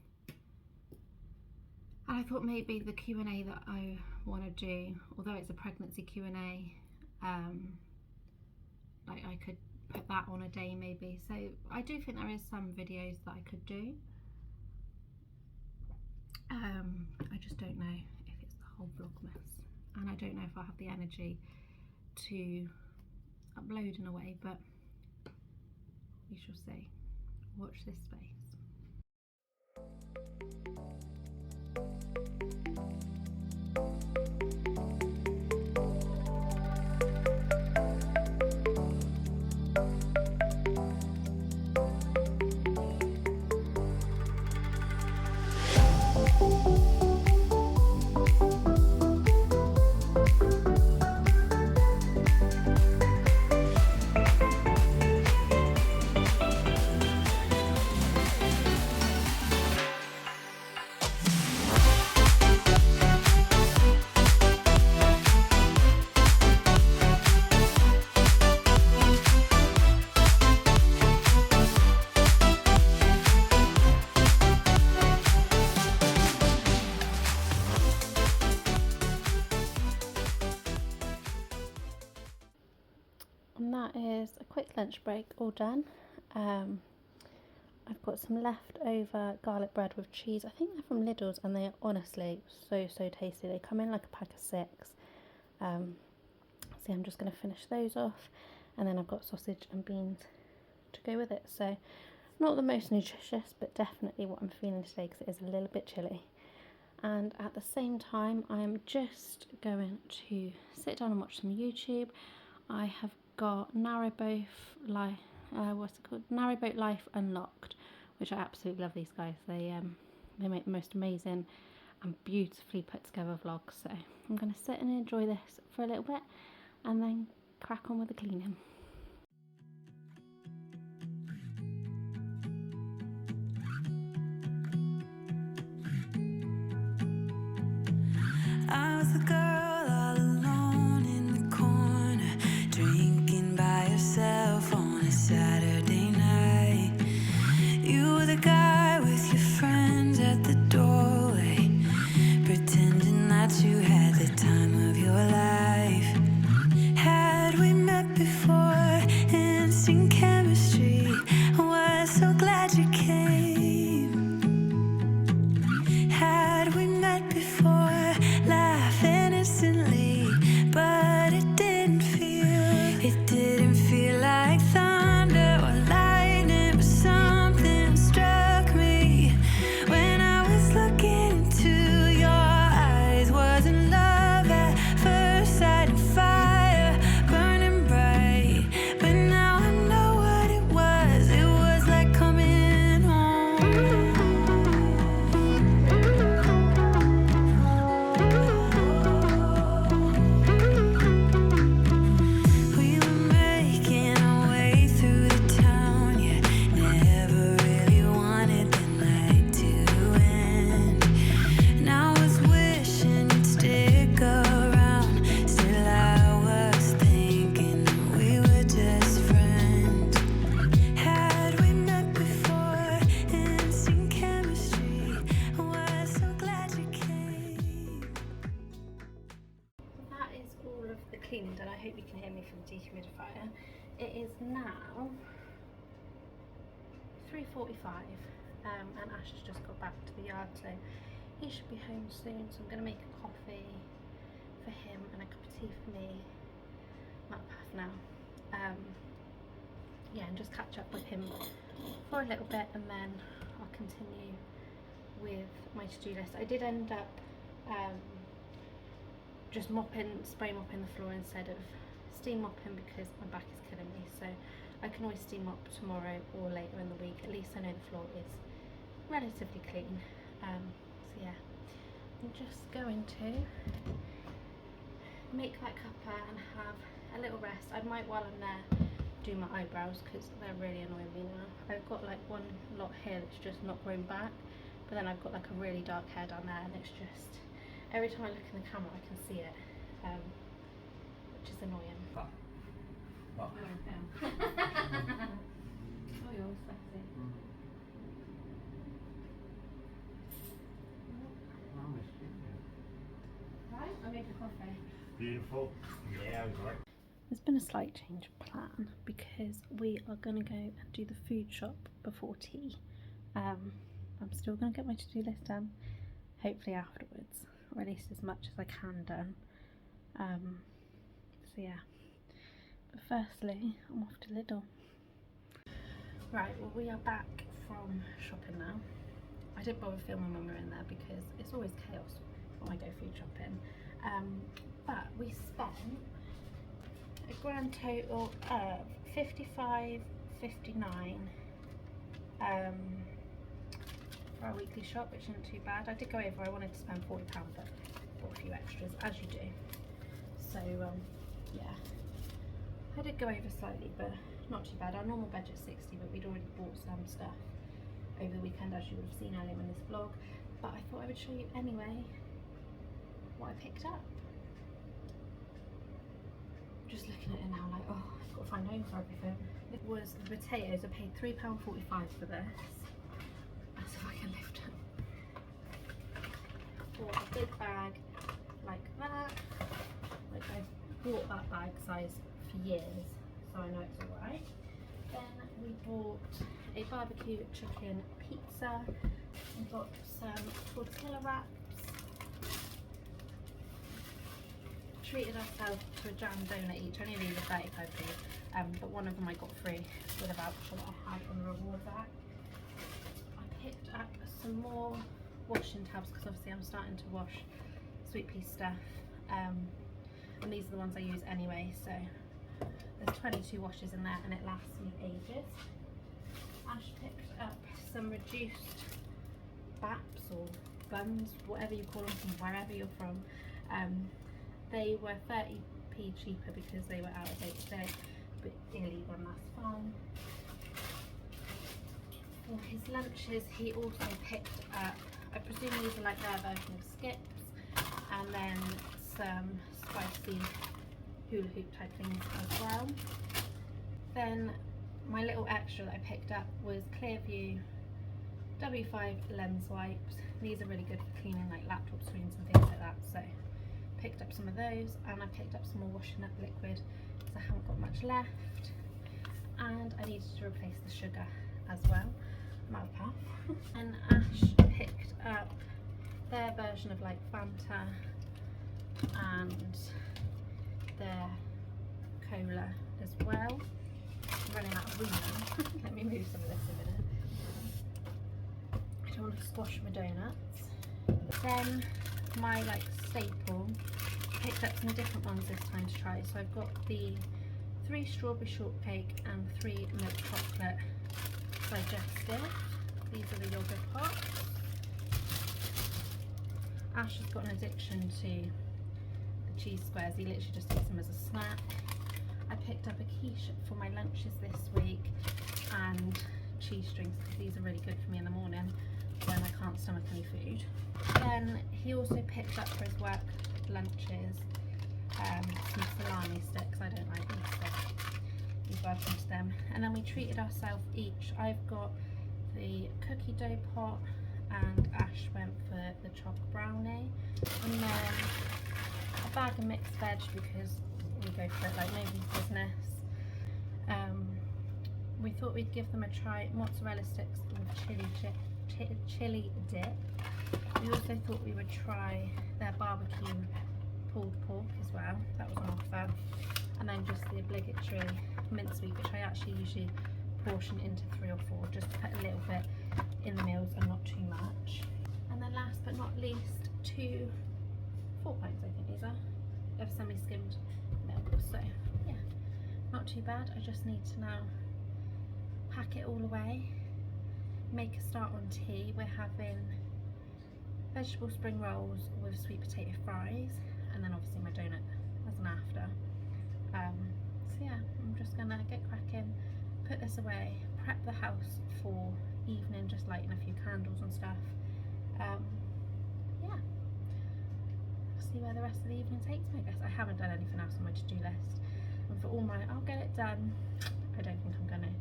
I thought maybe the Q&A that I want to do, although it's a pregnancy Q&A, like I could put that on a day maybe. So I do think there is some videos that I could do. I just don't know if it's the whole Vlogmas, and I don't know if I'll have the energy to upload in a way, but we shall see. Watch this space. And that is a quick lunch break, all done. I've got some leftover garlic bread with cheese. I think they're from Lidl's, and they are honestly so tasty. They come in like a pack of 6. See, I'm just going to finish those off, and then I've got sausage and beans to go with it. So not the most nutritious, but definitely what I'm feeling today, because it is a little bit chilly. And at the same time, I'm just going to sit down and watch some YouTube. I have got Narrowboat Life, Narrowboat Life Unlocked, which I absolutely love. These guys, they make the most amazing and beautifully put together vlogs. So I'm going to sit and enjoy this for a little bit, and then crack on with the cleaning. I was the girl all alone in the corner, drinking by yourself on a Saturday night. You were the guy with your friends at the doorway, pretending that you had the time of your life. Had we met before, instant chemistry, I was so glad you came. Had we met before, laughing instantly, but it didn't feel like thunder or lightning, but something struck me when I was looking into your eyes. Wasn't love at first sight, and fire burning bright, but now I know what it was. It was like coming home. We were making our way through the town, yeah, never really wanted the night to end. And I was wishing you'd stick around, still I was thinking that we were just friends. Had we met before, instant chemistry, I was so glad you came. That is all of the cleaning done. I hope you can hear me from the dehumidifier. It is now 3:45, and Ash has just got back to the yard, so he should be home soon. So I'm going to make a coffee for him and a cup of tea for me, path now. Yeah, and just catch up with him for a little bit, and then I'll continue with my to-do list. I did end up just spray mopping the floor instead of steam mopping because my back is killing me. So I can always steam mop tomorrow or later in the week. At least I know the floor is relatively clean. So yeah, I'm just going to make that cuppa and have a little rest. I might, while I'm there, do my eyebrows because they're really annoying me now. I've got like one lot here that's just not grown back, but then I've got like a really dark hair down there, and it's just every time I look in the camera I can see it, which is annoying. What? Oh, you're sexy. Right, I'll make a coffee. Beautiful. Yeah, great. There's been a slight change of plan because we are going to go and do the food shop before tea. I'm still going to get my to-do list done, hopefully afterwards, or at least as much as I can done. So yeah, but firstly I'm off to Lidl. Right, well, we are back from shopping now. I didn't bother filming when we were in there because it's always chaos when I go food shopping, but we spent a grand total of $55.59 for our weekly shop, which isn't too bad. I did go over, I wanted to spend £40, but bought a few extras, as you do. So yeah, I did go over slightly, but not too bad. Our normal budget's 60, but we'd already bought some stuff over the weekend, as you would have seen earlier in this vlog. But I thought I would show you anyway what I picked up. Just looking at it now, like, oh, I've got to find home for everything. It was the potatoes. I paid £3.45 for this. As if I can lift them. Bought a big bag like that. Like, I've bought that bag size for years, so I know it's alright. Then we bought a barbecue chicken pizza. We got some tortilla wraps. Treated ourselves to a jam donut each. Only these are 35p, but one of them I got free with a voucher that I had on the reward bag. I picked up some more washing tabs because obviously I'm starting to wash Sweet Pea stuff, and these are the ones I use anyway, so there's 22 washes in there and it lasts me ages. Ash picked up some reduced baps or buns, whatever you call them, from wherever you're from. They were 30p cheaper because they were out of date today, but he'll eat them, that's fine. For his lunches, he also picked up, I presume these are like their version of skips, and then some spicy hula hoop type things as well. Then my little extra that I picked up was Clearview W5 lens wipes. These are really good for cleaning like laptop screens and things like that, so picked up some of those, and I picked up some more washing up liquid because I haven't got much left, and I needed to replace the sugar as well. I'm out of puff. And Ash picked up their version of like Fanta and their cola as well. I'm running out of room now. Let me move some of this a minute. I don't want to squash my donuts. Then my like staple, picked up some different ones this time to try. So I've got the 3 strawberry shortcake and 3 milk chocolate digestive. These are the yogurt pots. Ash has got an addiction to the cheese squares. He literally just eats them as a snack. I picked up a quiche for my lunches this week and cheese strings because these are really good for me in the morning when I can't stomach any food. Then he also picked up for his work lunches some salami sticks. I don't like these sticks. He's welcome to them. And then we treated ourselves each. I've got the cookie dough pot and Ash went for the choc brownie. And then a bag of mixed veg because we go for it like nobody's business. We thought we'd give them a try. Mozzarella sticks with chili dip. We also thought we would try their barbecue pulled pork as well. That was on offer. and then just the obligatory mincemeat, which I actually usually portion into 3 or 4, just to put a little bit in the meals and not too much. And then last but not least, 4 pints I think these are, of semi-skimmed milk. So yeah, not too bad. I just need to now pack it all away, make a start on tea. We're having vegetable spring rolls with sweet potato fries, and then obviously my donut as an after. So yeah, I'm just gonna get cracking, put this away, prep the house for evening, just lighting a few candles and stuff. Yeah, see where the rest of the evening takes me, I guess. I haven't done anything else on my to-do list, and for all my I'll get it done, I don't think I'm gonna.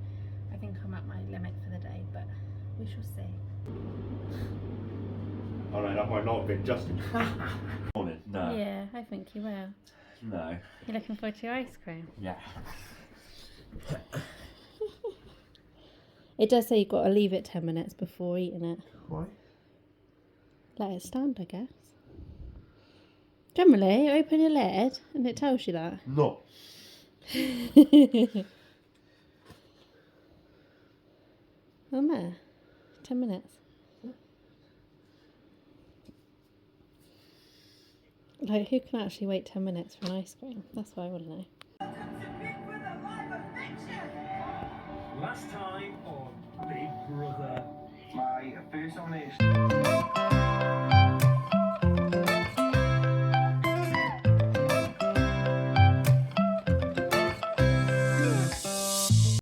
I think I'm at my limit for the day, but we shall see. Oh no, that might not have been Justin. Morning. No. Yeah, I think you will. No. You're looking forward to your ice cream? Yeah. It does say you've got to leave it 10 minutes before eating it. Why? Let it stand, I guess. Generally, you open your lid and it tells you that. No. Oh, there. 10 minutes. Like, who can actually wait 10 minutes for an ice cream? That's what I want to know. Last time on Big Brother. My first nomination.